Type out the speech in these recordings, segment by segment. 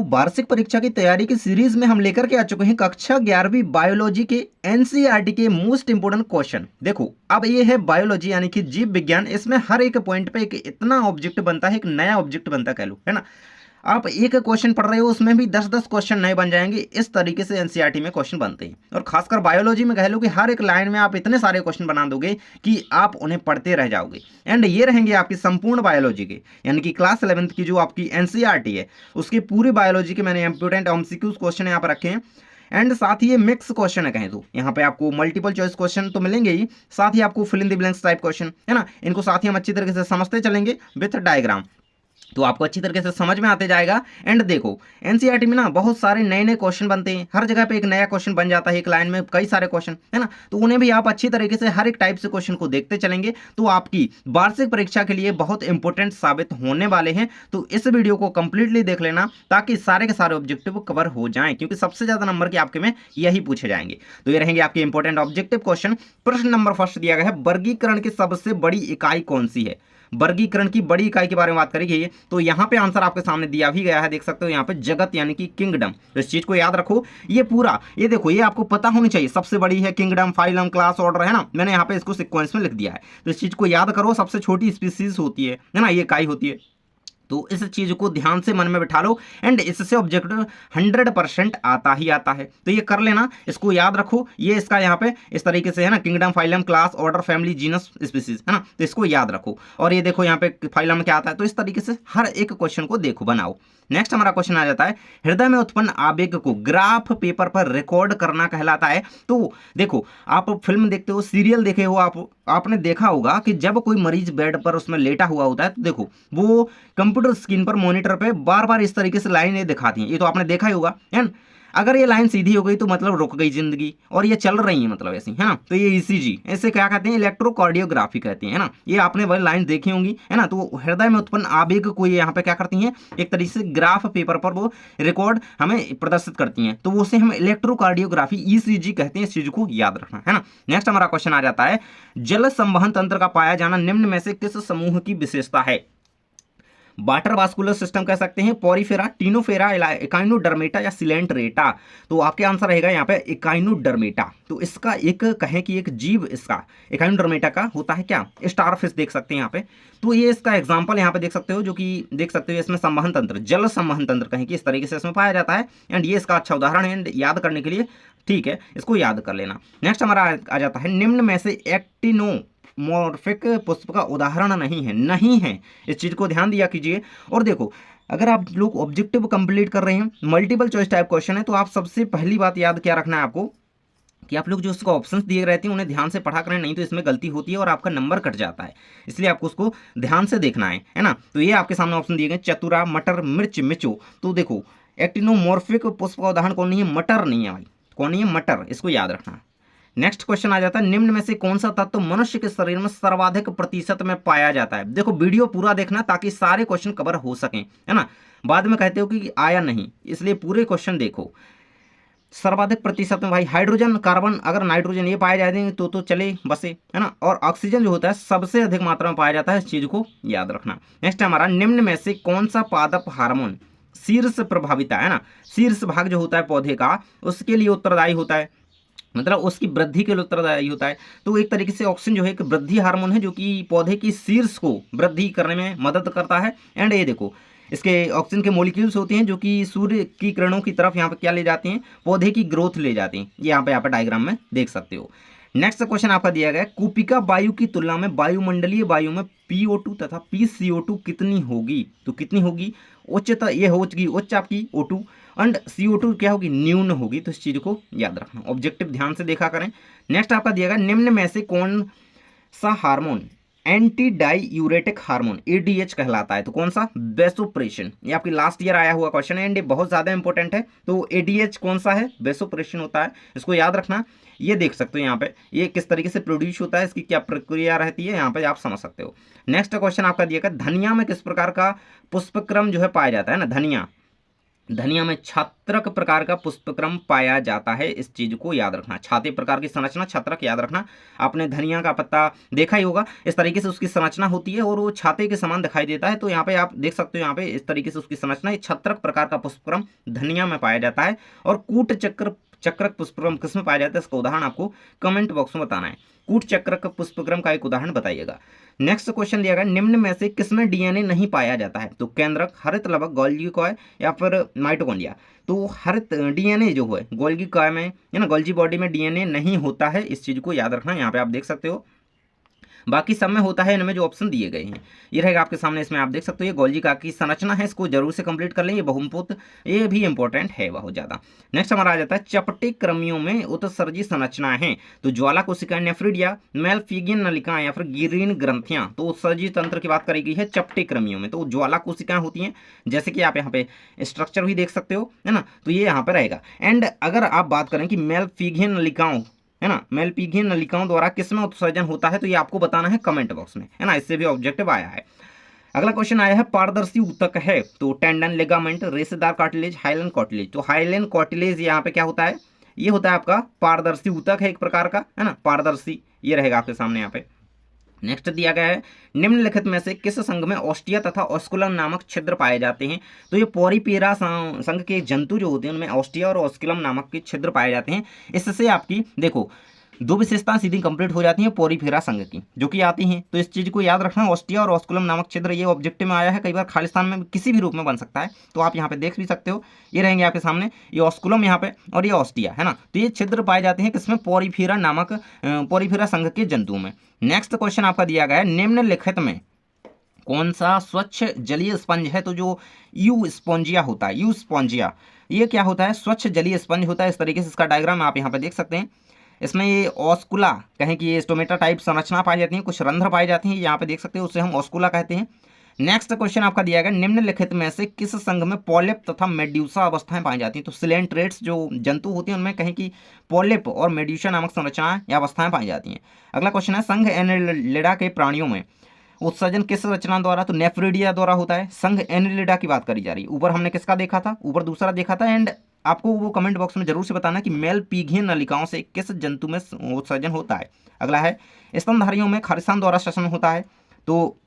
वार्षिक परीक्षा की तैयारी की सीरीज में हम लेकर के आ चुके हैं कक्षा 11वीं बायोलॉजी के एनसीईआरटी के मोस्ट इंपोर्टेंट क्वेश्चन। देखो अब ये है बायोलॉजी यानी कि जीव विज्ञान। इसमें हर एक पॉइंट पे एक इतना ऑब्जेक्ट बनता है, एक नया ऑब्जेक्ट बनता कह लो, है ना। आप एक क्वेश्चन पढ़ रहे हो उसमें भी 10-10 क्वेश्चन नए बन जाएंगे। इस तरीके से एनसीईआरटी में क्वेश्चन बनते हैं और खासकर बायोलॉजी में कह लो कि हर एक लाइन में आप इतने सारे क्वेश्चन बना दोगे कि आप उन्हें पढ़ते रह जाओगे। एंड ये रहेंगे आपकी संपूर्ण बायोलॉजी के, यानी कि क्लास 11th की जो आपकी एनसीईआरटी है उसके पूरी बायोलॉजी के मैंने इंपोर्टेंट एमसीक्यूज क्वेश्चन यहाँ पर रखे हैं। एंड साथ ही ये मिक्स क्वेश्चन है कहें तो, यहाँ पे आपको मल्टीपल चॉइस क्वेश्चन तो मिलेंगे ही, साथ ही आपको fill in the blanks type question, है ना। इनको साथ ही हम अच्छी तरीके से समझते चलेंगे विथ डायग्राम, तो आपको अच्छी तरीके से समझ में आते जाएगा। एंड देखो एनसीईआरटी में ना बहुत सारे नए नए क्वेश्चन बनते हैं, हर जगह पे एक नया क्वेश्चन बन जाता है, एक लाइन में कई सारे क्वेश्चन, है ना। तो उन्हें भी आप अच्छी तरीके से हर एक टाइप से क्वेश्चन को देखते चलेंगे तो आपकी वार्षिक परीक्षा के लिए बहुत इंपॉर्टेंट साबित होने वाले हैं। तो इस वीडियो को कंप्लीटली देख लेना ताकि सारे के सारे ऑब्जेक्टिव कवर हो जाएं, क्योंकि सबसे ज्यादा नंबर के आपके में यही पूछे जाएंगे। तो ये रहेंगे आपके इंपॉर्टेंट ऑब्जेक्टिव क्वेश्चन। प्रश्न नंबर फर्स्ट दिया गया है, वर्गीकरण की सबसे बड़ी इकाई कौन सी है। वर्गीकरण की बड़ी इकाई के बारे में बात करेंगे, तो यहाँ पे आंसर आपके सामने दिया भी गया है, देख सकते हो यहाँ पे जगत यानी कि किंगडम। तो इस चीज को याद रखो, ये पूरा ये देखो ये आपको पता होनी चाहिए। सबसे बड़ी है किंगडम, फाइलम, क्लास, ऑर्डर, है ना। मैंने यहाँ पे इसको सीक्वेंस में लिख दिया है, तो इस चीज को याद करो। सबसे छोटी स्पीसीज होती है ना, ये इकाई होती है। तो इस चीज को ध्यान से मन में बिठा लो एंड इससे ऑब्जेक्टिव 100% आता ही आता है। तो ये कर लेना, इसको याद रखो। ये इसका यहाँ पे इस तरीके से है ना, kingdom, phylum, class, order, family, genus, species, है ना। तो इसको याद रखो। और ये देखो यहाँ पे फाइलम में क्या आता है, तो इस तरीके से हर एक क्वेश्चन को देखो, बनाओ। नेक्स्ट हमारा क्वेश्चन आ जाता है, हृदय में उत्पन्न आवेग को ग्राफ पेपर पर रिकॉर्ड करना कहलाता है। तो देखो आप फिल्म देखते हो, सीरियल देखे हो, आपने देखा होगा कि जब कोई मरीज बेड पर उसमें लेटा हुआ होता है तो देखो वो कंप्यूटर स्क्रीन पर मॉनिटर पे बार बार इस तरीके से लाइनें दिखाती हैं। ये तो आपने देखा ही होगा, है ना। अगर ये लाइन सीधी हो गई तो मतलब रुक गई जिंदगी, और ये चल रही है मतलब ऐसी, है ना। तो ये ईसीजी, ऐसे क्या कहते हैं, इलेक्ट्रोकार्डियोग्राफी कहते हैं, है ना। ये आपने वही लाइन देखी होंगी, है ना। तो हृदय में उत्पन्न आवेग को ये यहाँ पे क्या करती हैं, एक तरीके से ग्राफ पेपर पर वो रिकॉर्ड हमें प्रदर्शित करती हैं, तो उसे हम इलेक्ट्रोकार्डियोग्राफी ईसीजी कहते हैं। इस चीज को याद रखना, है ना। नेक्स्ट हमारा क्वेश्चन आ जाता है, जल संवहन तंत्र का पाया जाना निम्न में से किस समूह की विशेषता है। वाटर वास्कुलर सिस्टम कह सकते हैं, पोरिफेरा, टीनोफेरा, इकाइनोडर्मेटा या सिलेंट्रेटा। तो आपके आंसर रहेगा यहाँ पे इकाइनोडर्मेटा। तो इसका एक कहें कि एक जीव इसका इकाइनोडर्मेटा का होता है क्या, स्टारफिश देख सकते हैं यहाँ पे। तो ये इसका एग्जाम्पल यहाँ पे देख सकते हो, जो कि देख सकते हो इसमें संवहन तंत्र, जल संवहन तंत्र कहें कि इस तरीके से इसमें पाया जाता है। एंड ये इसका अच्छा उदाहरण है, एंड याद करने के लिए ठीक है, इसको याद कर लेना। नेक्स्ट हमारा आ जाता है, निम्न में से एक्टिनो मॉर्फिक पुष्प का उदाहरण नहीं है। इस चीज को ध्यान दिया कीजिए। और देखो अगर आप लोग ऑब्जेक्टिव कंप्लीट कर रहे हैं, मल्टीपल चॉइस टाइप क्वेश्चन है, तो आप सबसे पहली बात याद क्या रखना है आपको कि आप लोग जो उसको ऑप्शंस दिए रहते हैं उन्हें ध्यान से पढ़ा करें, नहीं तो इसमें गलती होती है और आपका नंबर कट जाता है। इसलिए आपको उसको ध्यान से देखना है ना। तो ये आपके सामने ऑप्शन दिए गए, चतुरा, मटर, मिर्च, मिचो। तो देखो एक्टिनोमॉर्फिक पुष्प का उदाहरण कौन नहीं है, मटर नहीं है भाई, कौन नहीं है, मटर। इसको याद रखना। नेक्स्ट क्वेश्चन आ जाता है, निम्न में से कौन सा तत्व मनुष्य के शरीर में सर्वाधिक प्रतिशत में पाया जाता है। देखो वीडियो पूरा देखना ताकि सारे क्वेश्चन कवर हो सकें, है ना। बाद में कहते हो कि आया नहीं, इसलिए पूरे क्वेश्चन देखो। सर्वाधिक प्रतिशत में भाई हाइड्रोजन, कार्बन, अगर नाइट्रोजन ये पाए जाते हैं तो चले बसे, है ना। और ऑक्सीजन जो होता है सबसे अधिक मात्रा में पाया जाता है, इस चीज को याद रखना। नेक्स्ट हमारा, निम्न में से कौन सा पादप हार्मोन शीर्ष प्रभाविता, है ना, शीर्ष भाग जो होता है पौधे का उसके लिए उत्तरदायी होता है, मतलब उसकी वृद्धि के लिए उत्तरदायी होता है। तो एक तरीके से ऑक्सीजन जो है एक वृद्धि हार्मोन है, जो कि पौधे की शीर्ष को वृद्धि करने में मदद करता है। एंड ये देखो इसके ऑक्सीजन के मॉलिक्यूल्स होते हैं जो कि सूर्य की किरणों की तरफ यहाँ पे क्या ले जाते हैं, पौधे की ग्रोथ ले जाते हैं। ये यहाँ पे डायग्राम में देख सकते हो। नेक्स्ट क्वेश्चन आपका दिया गया है, कुपिका वायु की तुलना में वायुमंडलीय वायु में PO2 तथा PCO2 कितनी होगी। तो कितनी होगी, उच्च, ये होगी उच्च आपकी O2 एंड CO2 क्या होगी, न्यून होगी। तो इस चीज को याद रखना, ऑब्जेक्टिव ध्यान से देखा करें। नेक्स्ट आपका दिया गया, निम्न में से कौन सा hormone anti diuretic hormone ADH कहलाता है। तो कौन सा, वेसोप्रेसिन। ये आपकी लास्ट ईयर आया हुआ क्वेश्चन है एंड ये बहुत ज्यादा इंपॉर्टेंट है। तो ADH कौन सा है, वेसोप्रेसिन होता है, इसको याद रखना। ये देख सकते हो यहाँ पे ये किस तरीके से प्रोड्यूस होता है, इसकी क्या प्रक्रिया रहती है, यहाँ पे आप समझ सकते हो। नेक्स्ट क्वेश्चन आपका दिया गया, धनिया में किस प्रकार का पुष्पक्रम जो है पाया जाता है ना, धनिया धनिया में छात्रक प्रकार का पुष्पक्रम पाया जाता है, इस चीज को याद रखना। छाते प्रकार की संरचना, छात्रक याद रखना। आपने धनिया का पत्ता देखा ही होगा, इस तरीके से उसकी संरचना होती है और वो छाते के समान दिखाई देता है। तो यहाँ पे आप देख सकते हो, यहाँ पे इस तरीके से उसकी संरचना, छात्रक प्रकार का पुष्पक्रम धनिया में पाया जाता है। और कूट चक्रक पुष्पक्रम किस में पाया जाता है, इसका उदाहरण आपको कमेंट बॉक्स में बताना है। कूट चक्रक पुष्पक्रम का एक उदाहरण बताइएगा। नेक्स्ट क्वेश्चन दिया गया, निम्न में से किसमें डीएनए नहीं पाया जाता है? तो केंद्रक, हरित लवक, गोल्गी कॉय या फिर माइटोकॉन्ड्रिया। तो हरित डीएनए जो है गोल्गी कॉय में है ना, गोल्गी बॉडी में डीएनए नहीं होता है, इस चीज को याद रखना। यहाँ पे आप देख सकते हो, बाकी सब में होता है, इनमें जो ऑप्शन दिए गए हैं ये रहेगा आपके सामने। इसमें आप देख सकते हो ये गोल्गी का की संरचना है, इसको जरूर से कंप्लीट कर लें, ये बहुमूत, ये भी इंपॉर्टेंट है बहुत ज्यादा। नेक्स्ट हमारा आ जाता है चपटे क्रमियों में उत्सर्जी संरचना है। तो ज्वाला कोशिकाएं, नेफ्रिडिया, मेलफिगियन नलिकाएं या फिर गिरीन ग्रंथियां। तो उत्सर्जी तंत्र की बात करी गई है चपटे क्रमियों में, तो ज्वाला कोशिकाएं होती हैं, जैसे कि आप यहाँ पे स्ट्रक्चर भी देख सकते हो, है ना। तो ये यहाँ पे रहेगा। एंड अगर आप बात करें कि मेलफिगियन नलिकाओं, है ना, मेलपिगियन नलिकाओं द्वारा किसमें उत्सर्जन होता है, तो ये आपको बताना है कमेंट बॉक्स में, है ना, इससे भी ऑब्जेक्टिव आया है। अगला क्वेश्चन आया है, पारदर्शी ऊतक है। तो टेंडन, लिगामेंट, रेशेदार कार्टिलेज, हाइलन कार्टिलेज। तो हाइलन कार्टिलेज यहाँ पे क्या होता है, ये होता है आपका पारदर्शी ऊतक है एक प्रकार का, है ना, पारदर्शी, ये रहेगा आपके सामने यहाँ पे। नेक्स्ट दिया गया है, निम्नलिखित में से किस संघ में ऑस्टिया तथा ऑस्कुलम नामक छिद्र पाए जाते हैं? तो ये पोरीपेरा संघ के जंतु जो होते हैं उनमें ऑस्टिया और ऑस्कुलम नामक के छिद्र पाए जाते हैं। इससे आपकी देखो दो विशेषताएं सीधी कंप्लीट हो जाती हैं पोरीफेरा संघ की, जो कि आती हैं। तो इस चीज को याद रखना, ऑस्टिया और ऑस्कुलम नामक छिद्र, ये ऑब्जेक्टिव में आया है, कई बार खालिस्तान में किसी भी रूप में बन सकता है, तो आप यहाँ पे देख भी सकते हो, ये रहेंगे आपके सामने, ये ऑस्कुलम यहाँ पे और ये ऑस्टिया, है ना। तो ये छिद्र पाए जाते हैं किसमें, पोरीफेरा नामक पोरीफेरा संघ के जंतु में। नेक्स्ट क्वेश्चन आपका दिया गया है, निम्नलिखित में कौन सा स्वच्छ जलीय स्पंज है? तो जो यू स्पॉन्जिया होता है, यू स्पॉन्जिया, ये क्या होता है, स्वच्छ जलीय स्पंज होता है। इस तरीके से इसका डायग्राम आप यहाँ पे देख सकते हैं। इसमें ये ऑस्कुला, कहें कि ये स्टोमेटा टाइप संरचना पाई जाती है, कुछ रंध्र पाए जाते हैं, यहाँ पे देख सकते हैं, उससे हम ऑस्कुला कहते हैं। नेक्स्ट क्वेश्चन आपका दिया गया, निम्नलिखित में से किस संघ में पॉलिप तथा मेड्यूसा अवस्थाएं पाई जाती हैं? तो सिलेंट्रेट्स जो जंतु होते हैं उनमें कहें कि पॉलिप और मेड्यूसा नामक संरचनाएं या अवस्थाएं पाई जाती हैं। अगला क्वेश्चन है, संघ एनेलिडा के प्राणियों में उत्सर्जन किस रचना द्वारा? तो नेफ्रिडिया द्वारा होता है। संघ एनेलिडा की बात करी जा रही है। ऊपर हमने किसका देखा था, ऊपर दूसरा देखा था। एंड आपको वो कमेंट बॉक्स में जरूर से बताना कि मेलपिगियन नलिकाओं से किस जंतु में उत्सर्जन होता है। अगला है, स्तनधारियों में खारिस्तान द्वारा श्वसन होता है, तो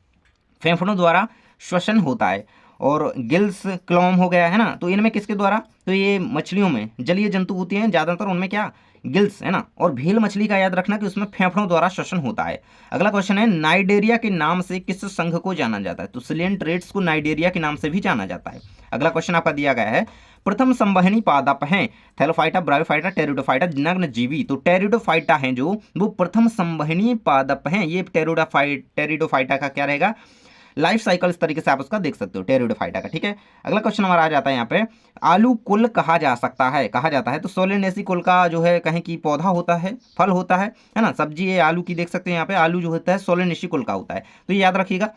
फेफड़ों द्वारा श्वसन होता है। और गिल्स क्लोम हो गया, है ना, तो इनमें किसके द्वारा? तो ये मछलियों में, जलीय जंतु होती हैं ज़्यादातर, उनमें क्या, गिल्स, है ना। और भील मछली का याद रखना कि उसमें फेफड़ों द्वारा श्वसन होता है। अगला क्वेश्चन है, नाइडेरिया के नाम से किस संघ को जाना जाता है? तो सिलेंट्रेट्स को नाइडेरिया के नाम से भी जाना जाता है। अगला क्वेश्चन आपका दिया गया है, प्रथम संवहनी पादप हैं थैलोफाइटा, ब्रायोफाइटा, टेरिडोफाइटा, नग्न जीवी। तो टेरिडोफाइटा हैं जो, वो प्रथम संवहनी पादप हैं। ये टेरिडोफाइटा का क्या रहेगा, लाइफ साइकिल, इस तरीके से आप उसका देख सकते हो टेरिडोफाइटा का, ठीक है। अगला क्वेश्चन हमारा आ जाता है यहाँ पे, आलू कुल कहा जा सकता है, कहा जाता है। तो सोलेनेसी कुल का जो है कहें कि पौधा होता है, फल होता है ना, सब्जी है आलू की, देख सकते हैं यहाँ पे, आलू जो होता है सोलेनेसी कुल का होता है, तो ये याद रखिएगा।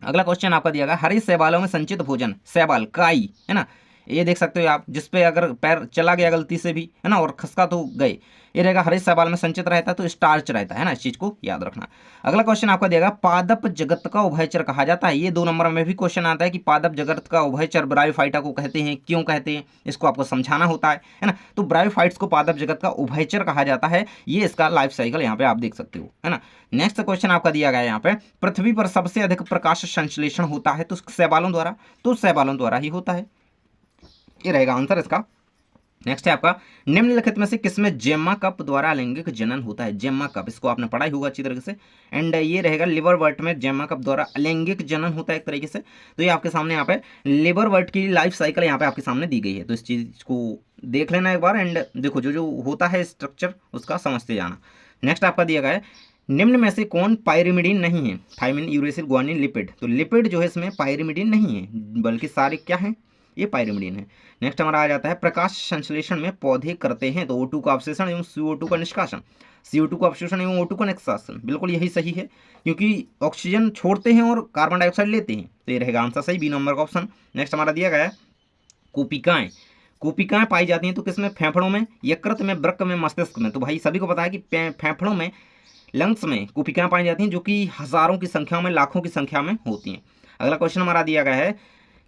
अगला क्वेश्चन आपका दिया गया, हरी शैवालों में संचित भोजन, शैवाल काई, है ना, ये देख सकते हो आप, जिसपे अगर पैर चला गया गलती से भी, है ना, और खसका तो गए, ये रहेगा हरे शैवाल में संचित रहता है, तो स्टार्च रहता है ना, इस चीज को याद रखना। अगला क्वेश्चन आपका देगा, पादप जगत का उभयचर कहा जाता है। ये 2 नंबर में भी क्वेश्चन आता है कि पादप जगत का उभयचर ब्रायोफाइटा को कहते हैं, क्यों कहते हैं, इसको आपको समझाना होता है ना। तो ब्रायोफाइट्स को पादप जगत का उभयचर कहा जाता है, ये इसका लाइफ साइकिल यहाँ पे आप देख सकते हो, है ना। नेक्स्ट क्वेश्चन आपका दिया गया है यहाँ पे, पृथ्वी पर सबसे अधिक प्रकाश संश्लेषण होता है तो शैवालों द्वारा, तो शैवालों द्वारा ही होता है, ये रहेगा आंसर इसका। नेक्स्ट है आपका, निम्नलिखित में से किसमें जेम्मा कप द्वारा अलैंगिक जनन होता है? जेम्मा कप, इसको आपने पढ़ा ही होगा अच्छी तरीके से। एंड ये रहेगा लिवरवर्ट में जेम्मा कप द्वारा अलैंगिक जनन होता है एक तरीके से। तो ये आपके सामने यहाँ पे लिवरवर्ट की लाइफ साइकिल यहाँ पे आपके सामने दी गई है, तो इस चीज को देख लेना एक बार। एंड देखो जो जो होता है स्ट्रक्चर उसका समझते जाना। नेक्स्ट आपका दिया गया है, निम्न में से कौन पायरिमिडीन नहीं है? Thymine, uracil, guanine, lipid. तो लिपिड जो है इसमें पायरिमिडीन नहीं है, बल्कि सारे क्या है, ये पायरिमिडीन है। नेक्स्ट हमारा आ जाता है, प्रकाश संश्लेषण में पौधे करते हैं तो O2 का अवशोषण एवं CO2 का निष्कासन, CO2 का अवशोषण एवं O2 का निष्कासन, बिल्कुल यही सही है, क्योंकि ऑक्सीजन छोड़ते हैं और कार्बन डाइऑक्साइड लेते हैं, तो ये रहेगा आंसर सही, बी नंबर का ऑप्शन। नेक्स्ट हमारा दिया गया है, कोपिकाएं, कोपिकाएं पाई जाती हैं तो किसमें? फेफड़ों में, यकृत में, वृक्क में, मस्तिष्क में। तो भाई सभी को पता है कि फेफड़ों में, लंग्स में कोपिकाएं पाई जाती हैं, जो कि हजारों की संख्या में, लाखों की संख्या में होती हैं। अगला क्वेश्चन हमारा दिया गया है,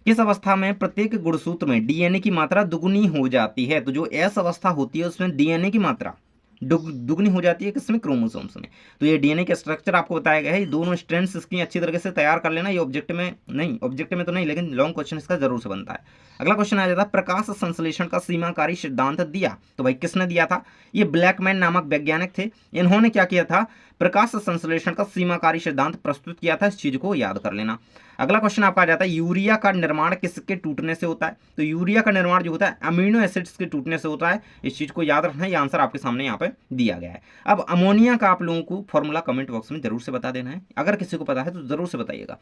किस अवस्था में प्रत्येक गुणसूत्र में डीएनए की मात्रा दुगुनी हो जाती है? तो जो एस अवस्था होती है उसमें डीएनए की मात्रा दुगनी हो जाती है, किसमें? क्रोमोसोम्स में। तो ये डीएनए का स्ट्रक्चर आपको बताया गया है, ये दोनों स्ट्रैंड्स इसकी अच्छी तरीके से तैयार कर लेना। ये ऑब्जेक्ट में नहीं, ऑब्जेक्ट में तो नहीं, लेकिन लॉन्ग क्वेश्चन इसका जरूर से बनता है। अगला क्वेश्चन आ जाता है, प्रकाश संश्लेषण का सीमाकारी सिद्धांत दिया। तो भाई किसने दिया था? ये ब्लैकमैन नामक वैज्ञानिक थे। इन्होंने क्या किया था? प्रकाश संश्लेषण का सीमाकारी सिद्धांत प्रस्तुत किया था। इस चीज को याद कर लेना। अगला क्वेश्चन आपका आ जाता है, यूरिया का निर्माण किसके टूटने से होता है? तो यूरिया का निर्माण जो होता है अमीनो एसिड्स के टूटने से होता है। इस चीज को याद रखना है। ये आंसर आपके सामने यहाँ पे दिया गया है। अब अमोनिया का आप लोगों को फॉर्मूला कमेंट बॉक्स में जरूर से बता देना है। अगर किसी को पता है तो जरूर से बताइएगा।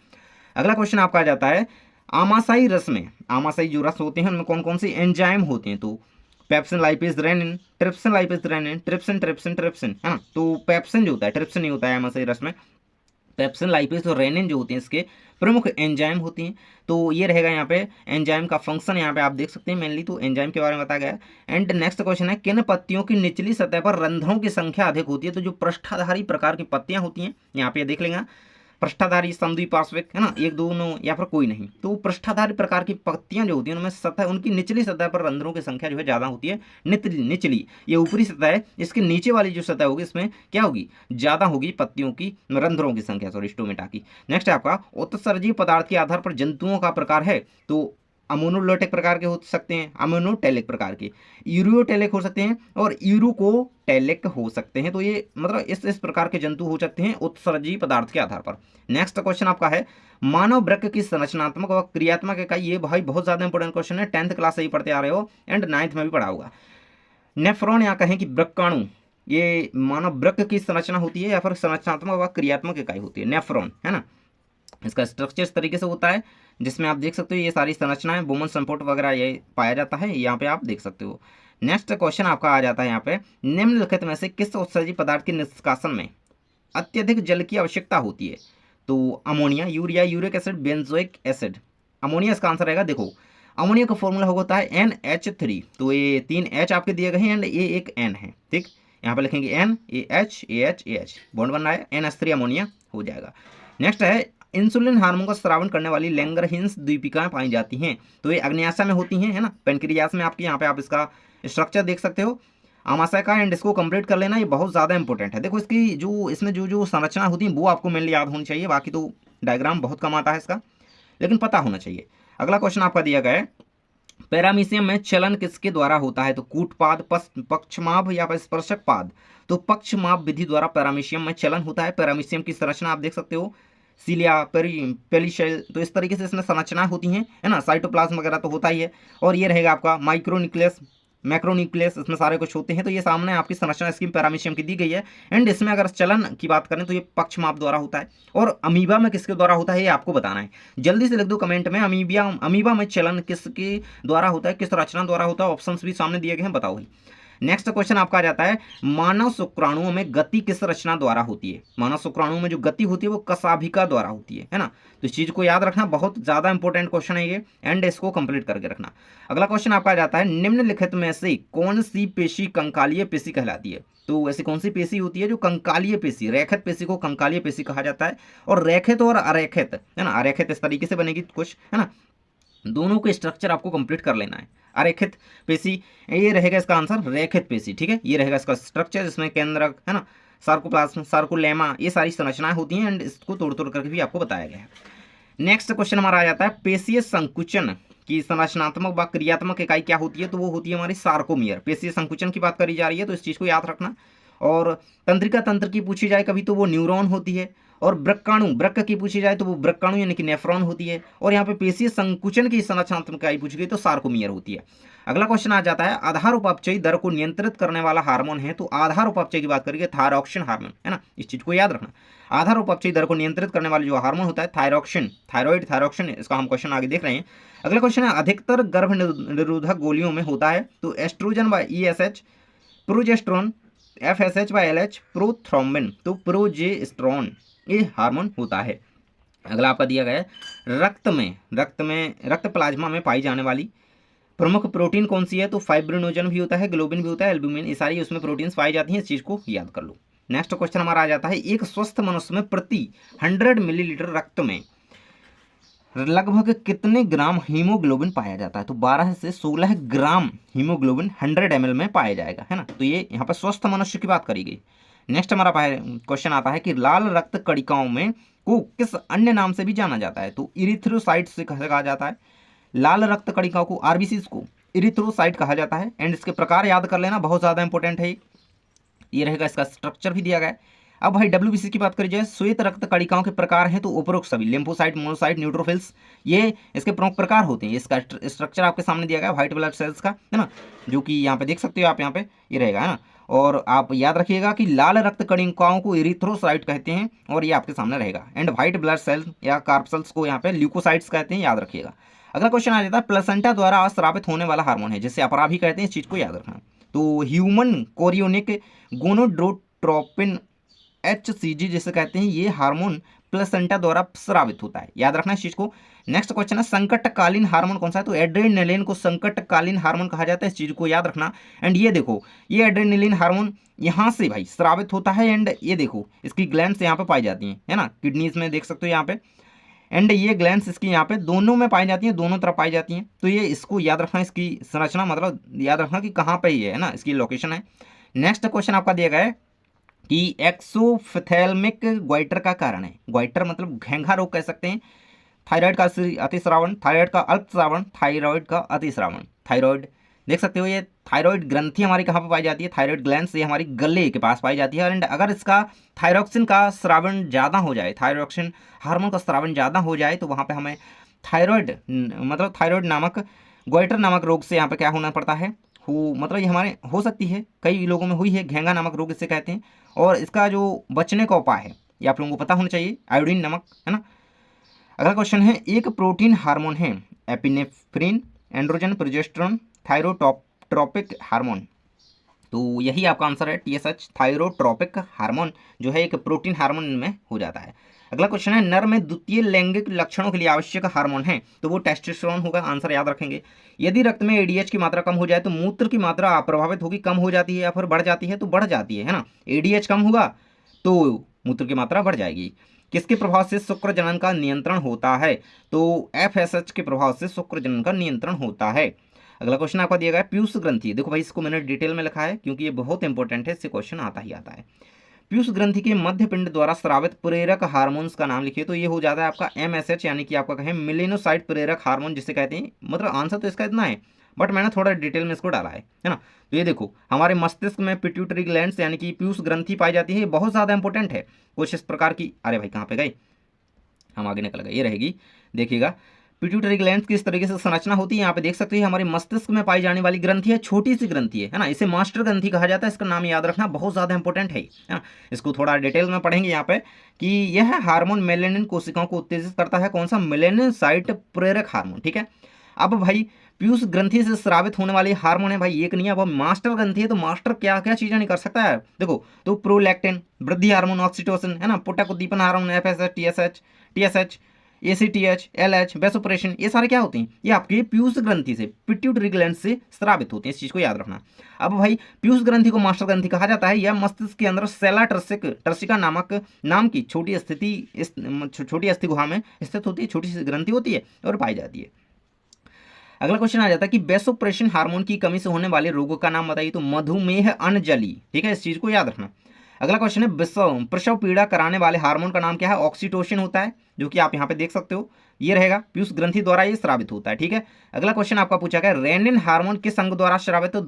अगला क्वेश्चन आपका आ जाता है, आमाशयी रस में, आमाशयी जो रस होते हैं उनमें कौन कौन सी एंजाइम होते हैं? तो pepsin, lipase, rennin, trypsin, lipase, rennin, trypsin, trypsin, trypsin, है ना। तो पेप्सिन जो होता है, ट्रिप्सिन नहीं होता है आमाशयी रस में। पेप्सिन, लाइपेज और रेनिन जो होते हैं इसके प्रमुख एंजाइम होती हैं। तो ये रहेगा यहाँ पे एंजाइम का फंक्शन, यहाँ पे आप देख सकते हैं मेनली तो एंजाइम के बारे में बताया गया है। एंड नेक्स्ट क्वेश्चन है, किन पत्तियों की निचली सतह पर रंध्रों की संख्या अधिक होती है? तो जो पृष्ठाधारी प्रकार की पत्तियां होती हैं, यहाँ पे देख लेंगे, पृष्ठाधारी, समद्विपार्श्विक, है ना, एक दोनों या फिर कोई नहीं। तो पृष्ठाधारी प्रकार की पत्तियां जो होती हैं उनमें सतह, उनकी निचली सतह पर रंध्रों की संख्या जो है ज़्यादा होती है। निचली, ये ऊपरी सतह है, इसके नीचे वाली जो सतह होगी इसमें क्या होगी? ज़्यादा होगी पत्तियों की, रंध्रों की संख्या, सॉरी, स्टोमेटा की। नेक्स्ट है आपका, उत्सर्जीय पदार्थ के आधार पर जंतुओं का प्रकार है। तो अमोनोलोटिक प्रकार के हो सकते हैं, अमोनोटेलिक प्रकार के, यूरियोटेलिक हो सकते हैं और यूरोकोटेलिक हो सकते हैं। तो ये मतलब इस प्रकार के जंतु हो सकते हैं उत्सर्जीय पदार्थ के आधार पर। नेक्स्ट क्वेश्चन आपका है, मानव वृक्क की संरचनात्मक व क्रियात्मक इकाई। ये भाई बहुत ज्यादा इंपॉर्टेंट क्वेश्चन है, 10th क्लास से ही पढ़ते आ रहे हो एंड 9th में भी पढ़ा होगा। नेफ्रॉन या कहें कि वृक्काणु, ये मानव वृक्क की संरचना होती है या फिर संरचनात्मक व क्रियात्मक इकाई होती है, नेफ्रॉन, है ना। इसका स्ट्रक्चर इस तरीके से होता है जिसमें आप देख सकते हो ये सारी संरचनाएं, बोमन संपुट वगैरह ये पाया जाता है, यहाँ पे आप देख सकते हो। नेक्स्ट क्वेश्चन आपका आ जाता है यहाँ पे, निम्नलिखित में से किस उत्सर्जी पदार्थ के निष्कासन में अत्यधिक जल की आवश्यकता होती है? तो ammonia, urea, uric acid, benzoic acid. Ammonia इसका आंसर रहेगा। देखो अमोनिया का फॉर्मूला होता है NH3। तो ये 3 H आपके दिए गए हैं एंड ये एक N है, ठीक। यहाँ पे लिखेंगे N, AH, AH, AH, bond बन रहा है, NH3 अमोनिया हो जाएगा। नेक्स्ट है, इंसुलिन हार्मोन का स्रावन करने वाली लैंगरहिंस द्वीपिकाएं पाई जाती हैं। तो ये अग्न्याशय में होती हैं, है ना, पेनक्रियास में आपकी। यहाँ पे आप इसका स्ट्रक्चर देख सकते हो आमाशय का, एंड इसको कंप्लीट कर लेना, ये बहुत ज़्यादा इंपॉर्टेंट है। देखो इसकी जो इसमें जो संरचना होती है वो आपको मेनली याद होनी चाहिए, बाकी तो डायग्राम बहुत कम आता है इसका, लेकिन पता होना चाहिए। अगला क्वेश्चन आपका दिया गया है, पैरामीशियम में चलन किसके द्वारा होता है? तो कूटपाद, पक्षमाभ या स्पर्शक पाद। तो पक्षमाभ विधि द्वारा पैरामीशियम में चलन होता है। पैरामीशियम की संरचना आप देख सकते हो, सीलिया, पेलिशेल, तो इस तरीके से इसमें संरचनाएं होती हैं, है ना। साइटोप्लाज्म वगैरह तो होता ही है, और ये रहेगा आपका माइक्रोन्यूक्लियस, मैक्रोन्यूक्लियस, इसमें सारे कुछ होते हैं। तो ये सामने आपकी संरचना इसकी पैरामीशियम की दी गई है। एंड इसमें अगर चलन की बात करें तो ये पक्षमाप द्वारा होता है। और अमीबा में किसके द्वारा होता है ये आपको बताना है, जल्दी से लिख दो कमेंट में। अमीबा में चलन किसके द्वारा होता है, किस रचना द्वारा होता है? ऑप्शंस भी सामने दिए गए हैं, बताओ भाई। नेक्स्ट क्वेश्चन आपका आ जाता है, मानव शुक्राणुओं में गति किस रचना द्वारा होती है? मानव शुक्राणुओं में जो गति होती है वो कशाभिका द्वारा होती है ना। तो इस चीज को याद रखना, बहुत ज्यादा इंपॉर्टेंट क्वेश्चन है ये, एंड इसको कंप्लीट करके रखना। अगला क्वेश्चन आपका आ जाता है, निम्नलिखित में से कौन सी पेशी कंकालीय पेशी कहलाती है? तो ऐसी कौन सी पेशी होती है जो कंकालीय पेशी, रेखित पेशी को कंकालीय पेशी कहा जाता है। और रेखित और अरेखित, है ना, अरेखित इस तरीके से बनेगी कुछ, है ना, दोनों के स्ट्रक्चर आपको कंप्लीट कर लेना है। अरेखित पेशी, ये रहेगा इसका आंसर, रेखित पेशी, ठीक है। ये रहेगा इसका स्ट्रक्चर, जिसमें केंद्रक, है ना, सार्कोप्लाज्म, सार्कोलेमा, ये सारी संरचनाएं होती हैं, एंड इसको तोड़ तोड़ करके भी आपको बताया गया है। नेक्स्ट क्वेश्चन हमारा आ जाता है, पेशीय संकुचन की संरचनात्मक व क्रियात्मक इकाई क्या होती है? तो वो होती है हमारी सार्कोमियर। पेशीय संकुचन की बात करी जा रही है, तो इस चीज को याद रखना। और तंत्रिका तंत्र की पूछी जाए कभी तो वो न्यूरॉन होती है। और वृक्क की पूछी जाए तो वो वृक्काणु यानी कि नेफ्रॉन होती है। और यहाँ पे पेशीय संकुचन की संरचनात्मक इकाई पूछी गई तो सार्कोमियर होती है। अगला क्वेश्चन आ जाता है, आधार उपापचयी दर को नियंत्रित करने वाला हार्मोन है। तो आधार उपापचय की बात करेंगे, थायरॉक्सिन हार्मोन, है ना, इस चीज को याद रखना। आधार उपापचयी दर को नियंत्रित करने वाला जो हार्मोन होता है थायरॉक्सिन, थायराइड थायरॉक्सिन, इसका हम क्वेश्चन आगे देख रहे हैं। अगला क्वेश्चन है, अधिकतर गर्भ निरोधक गोलियों में होता है। तो एस्ट्रोजन व ESH, प्रोजेस्टेरोन, FSH व LH, प्रोथ्रोम्बिन, तो प्रोजेस्टेरोन ये हार्मोन होता है। अगला आपका दिया गया है, रक्त प्लाज्मा में पाई जाने वाली प्रमुख प्रोटीन कौन सी है? तो फाइब्रिनोजन भी होता है, ग्लोबिन भी होता है, एल्ब्यूमिन, ये सारी उसमें प्रोटीन्स पाई जाती हैं, इस चीज को याद कर लो। नेक्स्ट क्वेश्चन हमारा आ जाता है, एक स्वस्थ मनुष्य में प्रति 100 मिलीलीटर लगभग कितने ग्राम हीमोग्लोबिन पाया जाता है? तो 12 से 16 ग्राम हीमोग्लोबिन 100 ml में पाया जाएगा, है ना। तो ये यहाँ पर स्वस्थ मनुष्य की बात करी गई। नेक्स्ट हमारा क्वेश्चन आता है कि लाल रक्त कणिकाओं में को किस अन्य नाम से भी जाना जाता है? तो इरिथ्रोसाइट से कहा जाता है। लाल रक्त कणिकाओं को, आरबीसी को इरिथ्रोसाइट कहा जाता है। एंड इसके प्रकार याद कर लेना, बहुत ज़्यादा इंपॉर्टेंट है ये रहेगा। इसका स्ट्रक्चर भी दिया गया है। अब भाई डब्ल्यूबीसी की बात करी जाए, श्वेत रक्त कणिकाओं के प्रकार हैं तो उपरोक्त सभी लिम्फोसाइट, मोनोसाइट, न्यूट्रोफिल्स, ये इसके प्रमुख प्रकार होते हैं। इसका स्ट्रक्चर आपके सामने दिया गया है व्हाइट ब्लड सेल्स का, है ना, जो कि यहाँ पे देख सकते हो आप, यहाँ पे ये रहेगा, है ना। और आप याद रखिएगा कि लाल रक्त कणिकाओं को इरिथ्रोसाइट कहते हैं और ये आपके सामने रहेगा। एंड व्हाइट ब्लड सेल्स या कार्पसेल्स को यहाँ पे ल्यूकोसाइट्स कहते हैं, याद रखिएगा। अगला क्वेश्चन आ जाता है, प्लेसेंटा द्वारा अस्रावित होने वाला हार्मोन है जिसे अपरा भी कहते हैं, इस चीज को याद रखना। तो ह्यूमन कोरियोनिक गोनोड्रोट्रोपिन HCG जिसे कहते हैं, ये हार्मोन प्लेसेंटा द्वारा स्रावित होता है, याद रखना इस चीज को। नेक्स्ट क्वेश्चन है, संकटकालीन हार्मोन कौन सा है? तो एड्रेनलिन को संकटकालीन हार्मोन कहा जाता है, इस चीज को याद रखना। एंड ये देखो, ये एड्रेनलिन हार्मोन यहाँ से भाई स्रावित होता है। एंड ये देखो, इसकी ग्लैंड्स यहाँ पे पाई जाती हैं, है ना, किडनीज में देख सकते हो यहाँ पे। एंड ये ग्लैंड्स इसकी यहाँ पे दोनों में पाई जाती हैं, दोनों तरफ पाई जाती हैं। तो ये इसको याद रखना, इसकी संरचना मतलब याद रखना कि कहाँ पे ये है ना, इसकी लोकेशन है। नेक्स्ट क्वेश्चन आपका दिया गया है कि एक्सोफिथेल्मिक ग्वाइटर का कारण है। ग्वाइटर मतलब घेंघा रोग कह सकते हैं। थायराइड का अतिस्रावण, थायराइड का अल्पस्रावण, थायराइड का अतिस्रावण। थायराइड देख सकते हो, ये थायराइड ग्रंथि हमारी कहाँ पर पाई जाती है? थायराइड ग्लैंड्स, ये हमारी गले के पास पाई जाती है। एंड अगर इसका थायरॉक्सिन का स्रावण ज़्यादा हो जाए, थायरॉक्सिन हार्मोन का स्रावण ज़्यादा हो जाए, तो वहाँ पे हमें थायराइड मतलब थायराइड नामक ग्वाइटर नामक रोग से यहाँ पे क्या होना पड़ता है, मतलब ये हमारे हो सकती है, कई लोगों में हुई है, घेंघा नामक रोग इसे कहते हैं। और इसका जो बचने का उपाय है ये आप लोगों को पता होना चाहिए, आयोडीन नमक, है ना। अगला क्वेश्चन है, एक प्रोटीन हार्मोन है epinephrine, androgen, progesterone, thyrotropic hormone. तो यही आपका आंसर है, TSH, थायरोट्रोपिक हार्मोन जो है एक प्रोटीन हार्मोन में हो जाता है। अगला क्वेश्चन है, नर में द्वितीय लैंगिक लक्षणों के लिए आवश्यक हार्मोन है, तो वो टेस्टोस्टेरोन होगा, आंसर याद रखेंगे। यदि रक्त में ADH की मात्रा कम हो जाए तो मूत्र की मात्रा अप्रभावित होगी, कम हो जाती है या फिर बढ़ जाती है? तो बढ़ जाती है ना। ADH कम होगा तो मूत्र की मात्रा बढ़ जाएगी। किसके प्रभाव से शुक्र जनन का नियंत्रण होता है? तो FSH के प्रभाव से शुक्र जनन का नियंत्रण होता है। अगला क्वेश्चन आपका दिया गया है, पीयूष ग्रंथि। देखो भाई, इसको मैंने डिटेल में लिखा है क्योंकि ये बहुत इंपॉर्टेंट है, इससे क्वेश्चन आता ही आता है। पीयूष ग्रंथि के मध्य पिंड द्वारा स्रावित प्रेरक हार्मोन्स का नाम लिखिए। तो ये हो जाता है आपका MSH, यानी कि आपका कहें मिलेनोसाइट प्रेरक हार्मोन जिसे कहते हैं। मतलब आंसर तो इसका इतना है, बट मैंने थोड़ा डिटेल में इसको डाला है ना। तो ये देखो, हमारे मस्तिष्क में पिट्यूटरी ग्लैंड्स यानी कि पीयूष ग्रंथि पाई जाती है, ये बहुत ज़्यादा इंपॉर्टेंट है। कुछ इस प्रकार की, अरे भाई कहाँ पे गए, हम आगे निकल गए, ये रहेगी, देखिएगा। पिट्यूटरी ग्लैंड्स की इस तरीके से संरचना होती है, यहाँ पे देख सकते हैं, हमारे मस्तिष्क में पाई जाने वाली ग्रंथि है, छोटी सी ग्रंथि है ना। इसे मास्टर ग्रंथि कहा जाता है, इसका नाम याद रखना, बहुत ज़्यादा इंपॉर्टेंट है ना। इसको थोड़ा डिटेल में पढ़ेंगे यहाँ पे कि यह हार्मोन मेलेनिन कोशिकाओं को उत्तेजित करता है। कौन सा? मेलेनोसाइट प्रेरक हार्मोन, ठीक है। अब भाई पीयूष ग्रंथि से स्रावित होने वाले हार्मोन है भाई, एक नहीं है, अब मास्टर ग्रंथि है तो मास्टर क्या क्या चीजें नहीं कर सकता है, देखो। तो प्रोलैक्टिन, वृद्धि हार्मोन, ऑक्सीटोसिन, है ना, पोटक उद्दीपन hormone, FSH, TSH, ACTH, LH, vasopressin, ये सारे क्या होते हैं? ये आपके पीयूष ग्रंथि से, पिट्यूटरी ग्लैंड से स्रावित होते हैं, इस चीज को याद रखना। अब भाई पीयूष ग्रंथि को मास्टर ग्रंथि कहा जाता है। यह मस्तिष्क के अंदर सेला टर्सिका नामक नाम की छोटी अस्थि गुहा में स्थित होती है, छोटी सी ग्रंथि होती है और पाई जाती है। अगला क्वेश्चन आ जाता है कि वेसोप्रेसिन हार्मोन की कमी से होने वाले रोगों का नाम बताइए। तो मधुमेह, अनजली, ठीक है, इस चीज को याद रखना। अगला क्वेश्चन है, प्रसव पीड़ा कराने वाले हार्मोन का नाम क्या है? ऑक्सीटोसिन होता है, जो कि आप यहाँ पे देख सकते हो, ये रहेगा, पीयूष ग्रंथि द्वारा ये स्रावित होता है, ठीक है। अगला क्वेश्चन आपका पूछा गया, रेनिन हार्मोन किस अंग द्वारा स्रावित हो?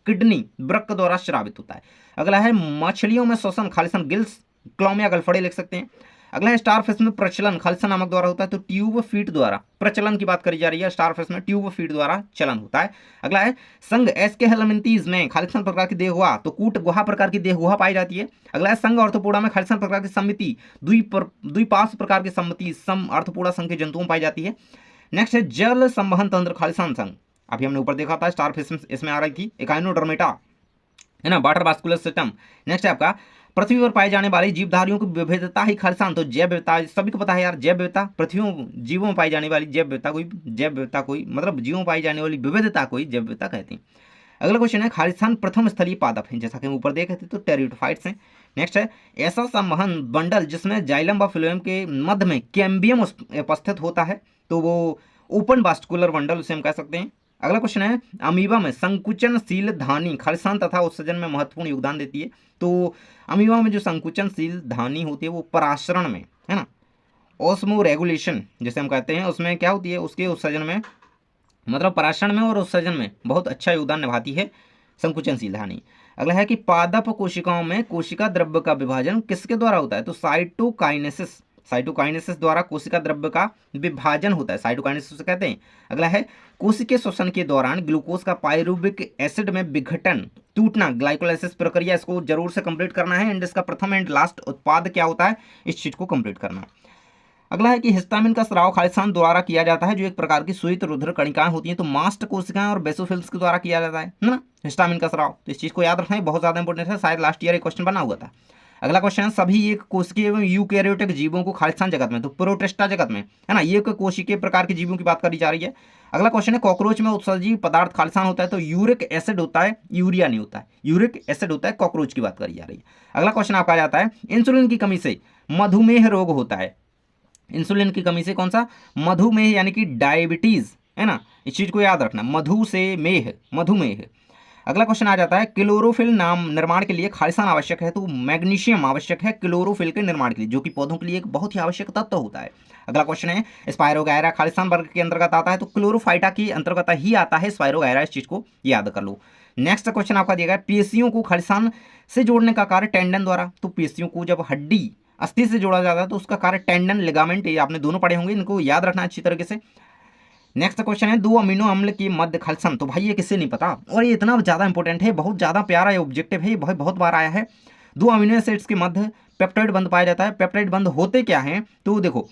किडनी, वृक्क द्वारा स्रावित होता है। अगला है, मछलियों में श्वसन खालिसन, गिल्स, क्लॉम या गलफड़े लिख सकते हैं। अगला है, स्टारफिश में प्रचलन खालिसन नामक द्वारा होता है, तो ट्यूब फीट द्वारा, प्रचलन की बात करी जा रही है, स्टारफिश में ट्यूब फीट द्वारा चलन होता है। अगला है, संघ एस्के हेलमिंथीज में खालिसन प्रकार की देह गुहा, तो कूट गुहा प्रकार की देह गुहा पाई जाती है। अगला है, संघ अर्थोपोडा में खालिसन प्रकार की समिति, द्विपार्श्व प्रकार की समिति, सम अर्थोपोडा संघ के जंतुओं में पाई जाती है। नेक्स्ट है, जल संवहन तंत्र खालिसन संघ, अभी हमने ऊपर देखा था, स्टारफिश इसमें आ रही थी, एकाइनोडर्मेटा, है ना, वाटर वास्कुलर सिस्टम। नेक्स्ट है आपका, पृथ्वी पर पाए जाने वाली जीवधारियों की विविधता ही खालिसान, तो जैव विविधता सभी को पता है यार, जैव विविधता, पृथ्वी जीवों में पाई जाने वाली जैव विविधता कोई मतलब जीवों में पाई जाने वाली विविधता कोई जैव विविधता कहते हैं। अगला क्वेश्चन है, खालिस्तान प्रथम स्थलीय पादप है, जैसा कि हम ऊपर देखे थे, तो टेरिडोफाइट्स हैं। नेक्स्ट है, ऐसा संवहन बंडल जिसमें जाइलम व फ्लोएम के मध्य में कैम्बियम उपस्थित होता है, तो वो ओपन वास्कुलर बंडल उसे हम कह सकते हैं। अगला क्वेश्चन है, अमीबा में संकुचनशील धानी खालिस्तान तथा उत्सर्जन में महत्वपूर्ण योगदान देती है। तो अमीबा में जो संकुचनशील धानी होती है वो पराशरण में, है ना, ऑस्मो रेगुलेशन जिसे हम कहते हैं, उसमें क्या होती है, उसके उत्सर्जन में, मतलब पराशरण में और उत्सर्जन में बहुत अच्छा योगदान निभाती है संकुचनशील धानी। अगला है कि पादप कोशिकाओं में कोशिका द्रव्य का विभाजन किसके द्वारा होता है? तो साइटोकाइनेसिस, साइटोकाइनेसिस द्वारा कोशिका द्रव्य का विभाजन होता है, साइटोकाइनेसिस कहते हैं। अगला है कोशिकीय श्वसन के दौरान ग्लूकोज का पायरुविक एसिड में विघटन, टूटना, ग्लाइकोलाइसिस प्रक्रिया, इसको जरूर से कंप्लीट करना है। एंड इसका प्रथम एंड लास्ट उत्पाद क्या होता है, इस चीज को कंप्लीट करना है। अगला है कि हिस्टामिन का स्राव खालिस्तान द्वारा किया जाता है, जो एक प्रकार की श्वेत रुधिर कणिकाएं होती हैं। तो मास्ट कोशिकाएं और बेसोफिल्स के द्वारा किया जाता है ना हिस्टामिन का स्राव। तो इस चीज को याद रखना है, बहुत ज्यादा इंपॉर्टेंट है, शायद लास्ट ईयर एक क्वेश्चन बना हुआ था। अगला क्वेश्चन है, सभी एक कोशिकीय एवं यूकैरियोटिक जीवों को खालिस्तान जगत में, तो प्रोटिस्टा जगत में, है ना, ये कोशिकीय प्रकार के जीवों की बात करी जा रही है। अगला क्वेश्चन है, कॉकरोच में उत्सर्जी पदार्थ खालिस्तान होता है, तो यूरिक एसिड होता है, यूरिया नहीं होता है, यूरिक एसिड होता है, कॉकरोच की बात करी जा रही है। अगला क्वेश्चन आपका आ जाता है, इंसुलिन की कमी से मधुमेह रोग होता है। इंसुलिन की कमी से कौन सा? मधुमेह, यानी कि डायबिटीज, है ना, इस चीज को याद रखना, मधु से मेह, मधुमेह। अगला क्वेश्चन आ जाता है, क्लोरोफिल नाम निर्माण के लिए खालिस्तान आवश्यक है, तो मैग्नीशियम आवश्यक है क्लोरोफिल के निर्माण के लिए, जो कि पौधों के लिए एक बहुत ही आवश्यक तत्व होता है। अगला क्वेश्चन है, स्पायरोगायरा खालिस्तान वर्ग के अंतर्गत आता है, तो क्लोरोफाइटा के अंतर्गत ही आता है स्पायरोगायरा, इस चीज को याद कर लो। नेक्स्ट क्वेश्चन आपका दिया गया, पेशियों को खालिस्तान से जोड़ने का कार्य टेंडन द्वारा। तो पेशियों को जब हड्डी अस्थि से जोड़ा जाता है तो उसका कार्य टेंडन, लिगामेंट, ये आपने दोनों पढ़े होंगे, इनको याद रखना अच्छी तरीके से। नेक्स्ट क्वेश्चन है, 2 अमीनो अम्ल की मध्य खालिस्तान। तो भाई ये किससे नहीं पता, और ये इतना ज़्यादा इंपॉर्टेंट है, बहुत ज़्यादा प्यारा ये ऑब्जेक्टिव है, ये बहुत बार आया है। 2 अमीनो एसिड्स के मध्य पेप्टाइड बंध पाया जाता है। पेप्टाइड बंध होते क्या हैं? तो देखो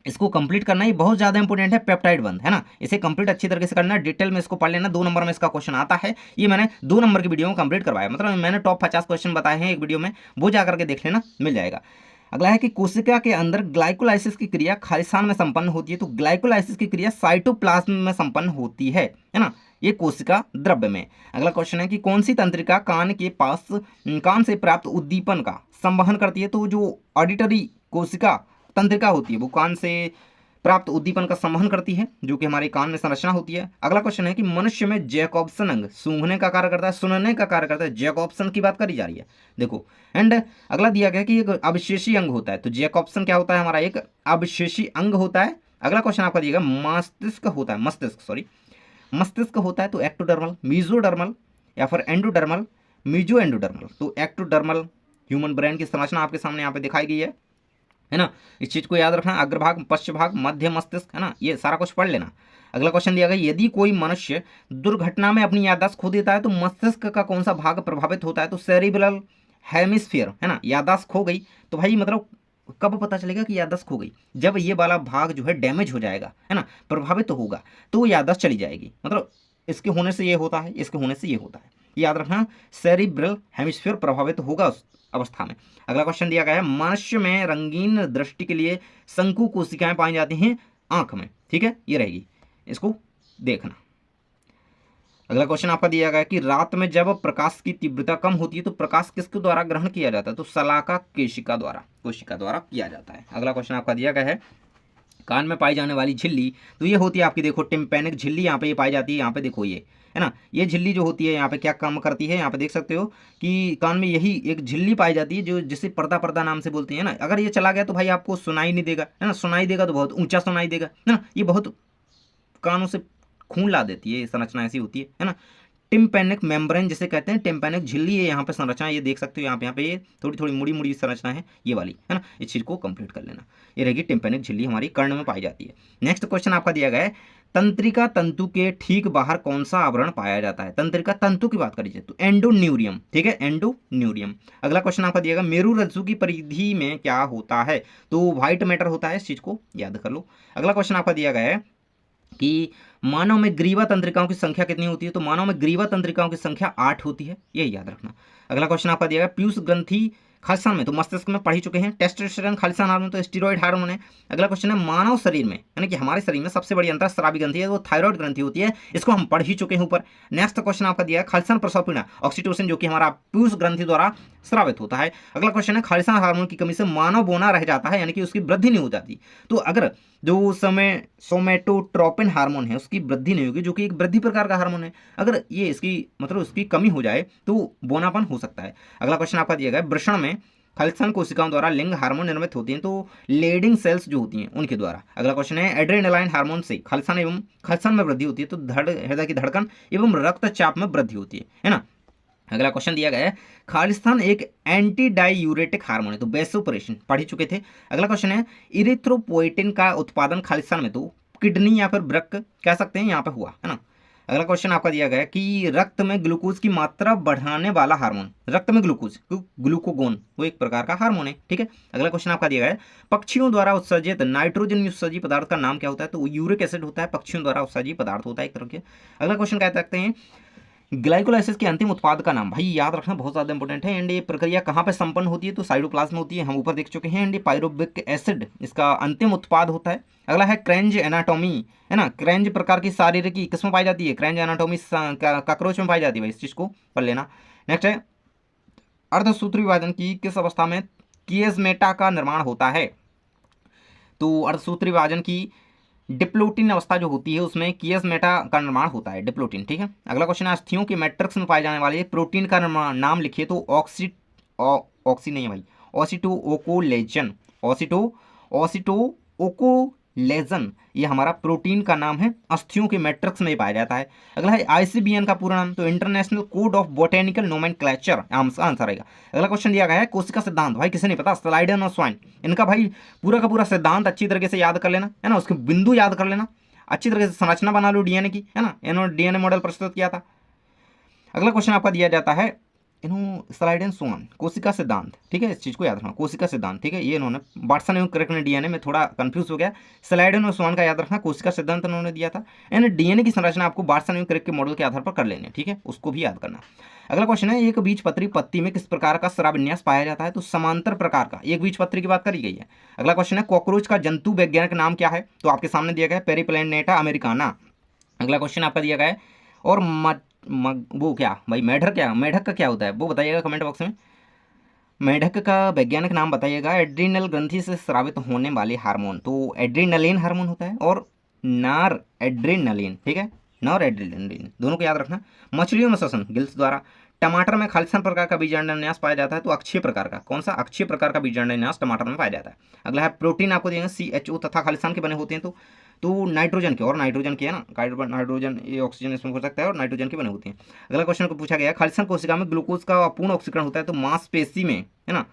इसको कंप्लीट करना ही बहुत ज़्यादा इंपॉर्टेंट है, पेप्टाइड बंध, है ना, इसे कंप्लीट अच्छी तरीके से करना, डिटेल में इसको पढ़ लेना। 2 नंबर में इसका क्वेश्चन आता है, ये मैंने 2 नंबर की वीडियो में कंप्लीट करवाया, मतलब मैंने टॉप 50 क्वेश्चन बताए हैं एक वीडियो में, वो जाकर के देख लेना, मिल जाएगा। अगला है कि कोशिका के अंदर ग्लाइकोलाइसिस की क्रिया खालिस्तान में संपन्न होती है, तो ग्लाइकोलाइसिस की क्रिया साइटोप्लाज्म में संपन्न होती है ना, ये कोशिका द्रव्य में। अगला क्वेश्चन है कि कौन सी तंत्रिका कान के पास, कान से प्राप्त उद्दीपन का संवहन करती है? तो जो ऑडिटरी कोशिका तंत्रिका होती है वो कान से प्राप्त उद्दीपन का संवहन करती है, जो कि हमारे कान में संरचना होती है। अगला क्वेश्चन है कि मनुष्य में जैकोब्सन अंग सूंघने का कार्य करता है, सुनने का कार्य करता है, जैकोब्सन की बात करी जा रही है, देखो। एंड अगला दिया गया कि एक अविशेषी अंग होता है, तो जैकोब्सन क्या होता है? हमारा एक अविशेषी अंग होता है। अगला क्वेश्चन आपका दिएगा, मस्तिष्क होता है, मस्तिष्क होता है, तो एक्टोडर्मल, मीजोडर्मल या फिर एंडोडर्मल, मीजो एंडोडर्मल। तो एक्टोडर्मल ह्यूमन ब्रेन की संरचना आपके सामने यहाँ पे दिखाई गई है ना, इस चीज को याद रखना, अग्रभाग, पश्च भाग, मध्य मस्तिष्क, है ना, ये सारा कुछ पढ़ लेना। अगला क्वेश्चन दिया गया, यदि कोई मनुष्य दुर्घटना में अपनी याददाश्त खो देता है तो मस्तिष्क का कौन सा भाग प्रभावित होता है? तो सेरिब्रल हेमिस्फीयर, है ना, याददाश्त खो गई तो भाई मतलब कब पता चलेगा कि याददाश्त खो गई? जब ये वाला भाग जो है डैमेज हो जाएगा, है ना, प्रभावित होगा, तो याददाश्त चली जाएगी, मतलब इसके होने से ये होता है, इसके होने से ये होता है, याद रखना, सेरिब्रल हेमिस्फीयर प्रभावित होगा उस अवस्था में। अगला क्वेश्चन दिया गया है, मनुष्य में रंगीन दृष्टि के लिए शंकु कोशिकाएं पाई जाती हैं आंख में, ठीक है, ये रहेगी, इसको देखना। अगला क्वेश्चन आपका दिया गया है कि रात में जब प्रकाश की तीव्रता कम होती है तो प्रकाश किसके द्वारा ग्रहण किया जाता है? तो शलाका कोशिका द्वारा किया जाता है। अगला क्वेश्चन आपका दिया गया है, कान में पाई जाने वाली झिल्ली, तो ये होती है आपकी, देखो, टिम्पैनिक झिल्ली, यहाँ पे ये पाई जाती है, यहाँ पे देखो ये, है ना, ये झिल्ली जो होती है यहाँ पे क्या काम करती है, यहाँ पे देख सकते हो कि कान में यही एक झिल्ली पाई जाती है, जो जिसे पर्दा नाम से बोलते हैं ना। अगर ये चला गया तो भाई आपको सुनाई नहीं देगा, है ना, सुनाई देगा तो बहुत ऊंचा सुनाई देगा, है ना, ये बहुत कानों से खून ला देती है, ये संरचना ऐसी होती है ना। टिम्पैनिक मेम्ब्रेन जिसे कहते हैं, टिम्पैनिक झिल्ली है यहाँ पे संरचना, ये देख सकते हो यहाँ पे ये थोड़ी मुड़ी संरचना है ये वाली, है ना, इस चीज को कंप्लीट कर लेना, ये रहेगी टिम्पैनिक झिल्ली, हमारी कर्ण में पाई जाती है। नेक्स्ट क्वेश्चन आपका दिया गया है, तंत्रिका तंतु के ठीक बाहर कौन सा आवरण पाया जाता है? तंत्रिका तंतु की बात करी जाए तो एंडोन्यूरियम, ठीक है, एंडोन्यूरियम। अगला क्वेश्चन आपका दिया गया, मेरु रज्जु की परिधि में क्या होता है? तो व्हाइट मैटर होता है, इस चीज को याद कर लो। अगला क्वेश्चन आपका दिया गया है कि मानव में ग्रीवा तंत्रिकाओं की संख्या कितनी होती है? तो मानव में ग्रीवा तंत्रिकाओं की संख्या 8 होती है, ये याद रखना। अगला क्वेश्चन आपका दिया गया, पीयूष ग्रंथि खालिस्तान में, तो मस्तिष्क में पढ़ ही चुके हैं, टेस्टोस्टेरोन खालिस्तान हार्मोन, तो स्टीरॉयड हार्मोन है। अगला क्वेश्चन है, मानव शरीर में, यानी कि हमारे शरीर में सबसे बड़ी अंतःस्रावी ग्रंथि है वो थायराइड ग्रंथि होती है, इसको हम पढ़ ही चुके हैं ऊपर। नेक्स्ट क्वेश्चन आपका दिया है, खालिस्तान प्रसव पीड़ा ऑक्सीटोसिन, जो कि हमारा पीयूष ग्रंथि द्वारा स्रावित होता है। अगला क्वेश्चन है खालिस्तान हार्मोन की कमी से मानव बोना रह जाता है, यानी कि उसकी वृद्धि नहीं हो जाती। तो अगर जो समय सोमेटोट्रोपिन हार्मोन है उसकी वृद्धि नहीं होगी, जो कि एक वृद्धि प्रकार का हार्मोन है, अगर ये इसकी मतलब उसकी कमी हो जाए तो बोनापन हो सकता है। अगला क्वेश्चन आपका दिया गया है वृषण में खालिस्तान कोशिकाओं द्वारा लिंग हार्मोन निर्मित होती हैं, तो लेडिंग सेल्स जो होती हैं उनके द्वारा। अगला क्वेश्चन है एड्रेनालाइन हार्मोन से खालिस्तान में वृद्धि होती है, तो हृदय की धड़कन एवं रक्तचाप में वृद्धि होती है ना। अगला क्वेश्चन दिया गया है खालिस्तान एक एंटी डाईयूरेटिक हार्मोन है, तो वैसोप्रेशन पढ़ ही चुके थे। अगला क्वेश्चन है इरिथ्रोपोइटिन का उत्पादन खालिस्तान में तो किडनी या फिर वृक्क कह सकते हैं यहाँ पे हुआ है ना। अगला क्वेश्चन आपका दिया गया है कि रक्त में ग्लूकोज की मात्रा बढ़ाने वाला हार्मोन, रक्त में ग्लूकोज ग्लूकोगोन वो एक प्रकार का हार्मोन है, ठीक है। अगला क्वेश्न आपका दिया गया है पक्षियों द्वारा उत्सर्जित नाइट्रोजन उत्सर्जित पदार्थ का नाम क्या होता है, तो यूरिक एसिड होता है, पक्षियों द्वारा उत्सर्जित पदार्थ होता है एक तरह के। अगला क्वेश्चन कह सकते हैं ग्लाइकोलाइसिस के अंतिम उत्पाद का नाम, भाई याद रखना बहुत ज्यादा इंपॉर्टेंट है। एंड ये प्रक्रिया कहाँ पे संपन्न होती है, तो साइटोप्लाज्म में होती है, हम ऊपर देख चुके हैं। एंड ये पायरुविक एसिड इसका अंतिम उत्पाद होता है। अगला है क्रेंज एनाटॉमी, है ना, क्रेंज प्रकार की शारीरिकी किसमें पाई जाती है, क्रेंज एनाटॉमी कॉकरोच में पाई जाती है, भाई इस चीज को पढ़ लेना। नेक्स्ट है अर्धसूत्री विभाजन की किस अवस्था में किएस्मेटा का निर्माण होता है, तो अर्धसूत्री विभाजन की डिप्लोटिन अवस्था जो होती है उसमें किएस्मेटा का निर्माण होता है, डिप्लोटिन, ठीक है। अगला क्वेश्चन है अസ്ഥियों के मैट्रिक्स में पाए जाने वाले प्रोटीन का नाम लिखिए, तो ऑक्सी नहीं है भाई, ऑसिटोओकोलेजन, ऑसिटोओकोलेजन ये हमारा प्रोटीन का नाम है, अസ്ഥियों के मैट्रिक्स में पाया जाता है। अगला है आईसीबीएन का पूरा नाम, तो international code of botanical nomenclature answer आएगा। अगला क्वेश्चन दिया गया है कोशिका सिद्धांत, भाई किसे नहीं पता, स्लाइडन और स्वाइन, इनका भाई पूरा का पूरा सिद्धांत अच्छी तरीके से याद कर लेना, है ना, उसके बिंदु याद कर लेना, अच्छी तरीके से संरचना बना लो डीएनए की, है ना, इन्होंने डीएनए मॉडल प्रस्तुत किया था। अगला क्वेश्चन आपका दिया जाता है स्लाइडन स्वान कोशिका सिद्धांत, ठीक है, इस चीज को याद रखना, कोशिका सिद्धांत, ठीक है, ये इन्होंने वाटसन एवं क्रिक ने डीएनए में थोड़ा कंफ्यूज हो गया, स्लाइडन और स्वान का याद रखना, कोशिका सिद्धांत उन्होंने दिया था। एंड डीएनए की संरचना आपको वाटसन एवं क्रिक के मॉडल के आधार पर कर लेने, ठीक है, उसको भी याद करना। अगला क्वेश्चन है एक बीजपत्री पत्ती में किस प्रकार का स्राविन्यास पाया जाता है, तो समांतर प्रकार का एक बीजपत्री की बात करी गई है। अगला क्वेश्चन है कॉकरोच का जंतु वैज्ञानिक नाम क्या है, तो आपके सामने दिया गया है पेरिप्लैनेटा अमेरिकाना। अगला क्वेश्चन आपका दिया गया है और वो क्या भाई मेढक का क्या होता है वो बताइएगा कमेंट बॉक्स में। मेढक का वैज्ञानिक नाम बताइएगा। एड्रीनल ग्रंथि से स्रावित होने वाले हार्मोन, तो एड्रीनलिन हार्मोन होता है और नार एड्रीनलिन, ठीक है, नॉर एड्रीनलिन दोनों को याद रखना। मछलियों में श्वसन गिल्स द्वारा। टमाटर में खालिस्तान प्रकार का बीजांडन्यास पाया जाता है, तो अक्षीय प्रकार का, कौन सा, अक्षीय प्रकार का बीजांडन्यास टमाटर में पाया जाता है। अगला है प्रोटीन आपको देंगे CHO तथा खालिस्तान के बने होते हैं, तो नाइट्रोजन के, और नाइट्रोजन के है ना, नाइट्रोजन ये ऑक्सीजन इसमें हो सकता है और नाइट्रोजन के बने होते हैं। अगला क्वेश्चन को पूछा गया खालिस्तान कोशिका में ग्लूकोज का अपूर्ण ऑक्सीकरण होता है, तो मांसपेशी में, है ना,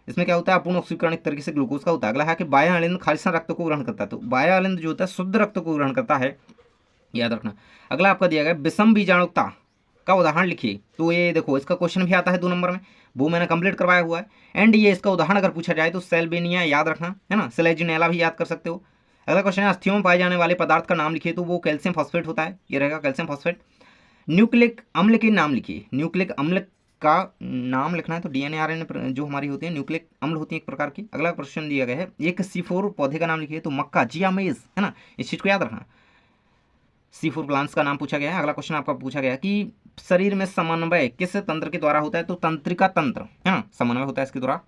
इसमें क्या होता है, अपूर्ण ऑक्सीकरण एक तरीके से ग्लूकोज का होता है। अगला है कि बाह्य खालिस्तान रक्त को ग्रहण करता है, तो बाह्य जो होता है शुद्ध रक्त को ग्रहण करता है, याद रखना। अगला आपका दिया गया विषम बीजाणुता का उदाहरण लिखिए, तो ये देखो इसका क्वेश्चन भी आता है 2 नंबर में, वो मैंने कंप्लीट करवाया हुआ है। एंड ये इसका उदाहरण अगर पूछा जाए तो सेल्बेनिया याद रखना, है ना, सेलेजिनेला भी याद कर सकते हो। अगला क्वेश्चन है अസ്ഥियों में पाए जाने वाले पदार्थ का नाम लिखिए, तो वो कैल्शियम फॉस्फेट होता है, ये रहेगा कैल्शियम फॉस्फेट। न्यूक्लिक अम्ल के नाम लिखिए, न्यूक्लिक अम्ल का नाम लिखना है, तो डीएनए आरएनए जो हमारी होती है न्यूक्लिक अम्ल होती है एक प्रकार की। अगला क्वेश्चन दिया गया है एक C4 पौधे का नाम लिखिए, तो मक्का जियामेज, है ना, इस चीज को याद रखना, C4 प्लांट्स का नाम पूछा गया है। अगला क्वेश्चन आपका पूछा गया कि शरीर में समन्वय किस तंत्र के द्वारा होता है, तो तंत्रिका तंत्र, है ना, समन्वय होता है इसके द्वारा।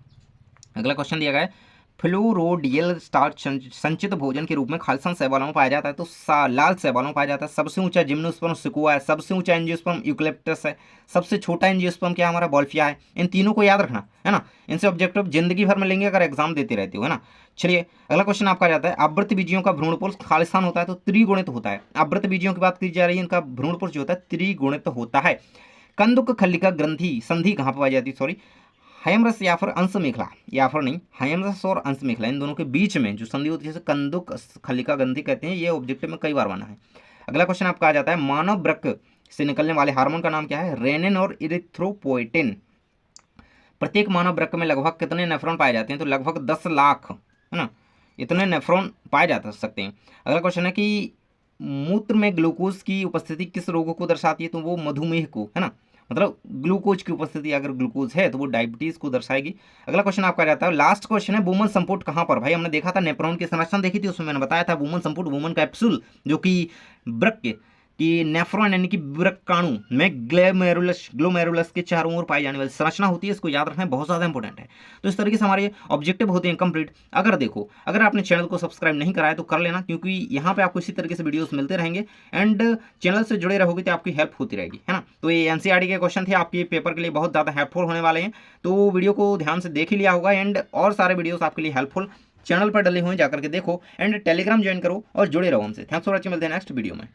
अगला क्वेश्चन दिया गया है फ्लोरोडियल स्टार्च संचित भोजन के रूप में खालिस्तान शैवालों में पाया जाता है, तो लाल शैवालों में पाया जाता है। सबसे ऊंचा जिम्नोस्पर्म सिकुआ है, सबसे ऊंचा एंजियोस्पर्म यूकलिप्टस है, सबसे छोटा एंजियोस्पर्म क्या हमारा बॉल्फिया है। इन तीनों को याद रखना, है ना, इनसे ऑब्जेक्टिव जिंदगी भर में लेंगे अगर एग्जाम देते रहते हो, है ना। चलिए अगला क्वेश्चन आपका जाता है आवृत बीजियों का भ्रूणपोष खालिस्तान होता है, तो त्रिगुणित होता है। आवृत बीजियों की बात की जा रही है, इनका भ्रूणपोष जो होता है त्रिगुणित होता है। कंदुक खल्लिका ग्रंथि संधि कहाँ पर पाई जाती है, सॉरी, हयमरस या फिर अंश मेखला, या फिर नहीं, हयमरस और अंश मेखला इन दोनों के बीच में जो संधि होती है जिसे कंदुक खल्लिका ग्रंथि कहते हैं, ये ऑब्जेक्टिव में कई बार बना है। अगला क्वेश्चन आपका आ जाता है मानव वृक्क से निकलने वाले हार्मोन का नाम क्या है, रेनिन और इरिथ्रोपोइटिन। प्रत्येक मानव वृक्क में लगभग कितने नेफ्रॉन पाए जाते हैं, तो लगभग 10 लाख, है ना, इतने नेफ्रॉन पाए जा सकते हैं। अगला क्वेश्चन है कि मूत्र में ग्लूकोज की उपस्थिति किस रोग को दर्शाती है, तो वो मधुमेह को, है ना, मतलब ग्लूकोज की उपस्थिति अगर ग्लूकोज है तो वो डायबिटीज को दर्शाएगी। अगला क्वेश्चन आपका जाता है लास्ट क्वेश्चन है वुमन संपुट कहाँ पर, भाई हमने देखा था नेफ्रॉन की संरचना देखी थी, उसमें मैंने बताया था वुमन संपुट, वुमन कैप्सूल जो कि वृक्क के, कि नेफ्रॉन यानी कि वृक्काणु में ग्लोमेरुलस के चारों ओर पाई जाने वाली संरचना होती है, इसको याद रखना बहुत ज़्यादा इंपॉर्टेंट है। तो इस तरीके से हमारे ऑब्जेक्टिव होते हैं कंप्लीट। अगर आपने चैनल को सब्सक्राइब नहीं कराया तो कर लेना, क्योंकि यहाँ पे आपको इसी तरीके से वीडियोस मिलते रहेंगे एंड चैनल से जुड़े रहोगे तो आपकी हेल्प होती रहेगी, है ना। तो ये एनसीईआरटी के क्वेश्चन थे, आपके पेपर के लिए बहुत ज़्यादा हेल्पफुल होने वाले हैं। तो वीडियो को ध्यान से देख ही लिया होगा एंड और सारे वीडियोस आपके लिए हेल्पफुल चैनल पर डले हुए हैं, जाकर के देखो एंड टेलीग्राम ज्वाइन करो और जुड़े रहो हमसे। थैंक्स फॉर वॉचिंग, मिलते हैं नेक्स्ट वीडियो में।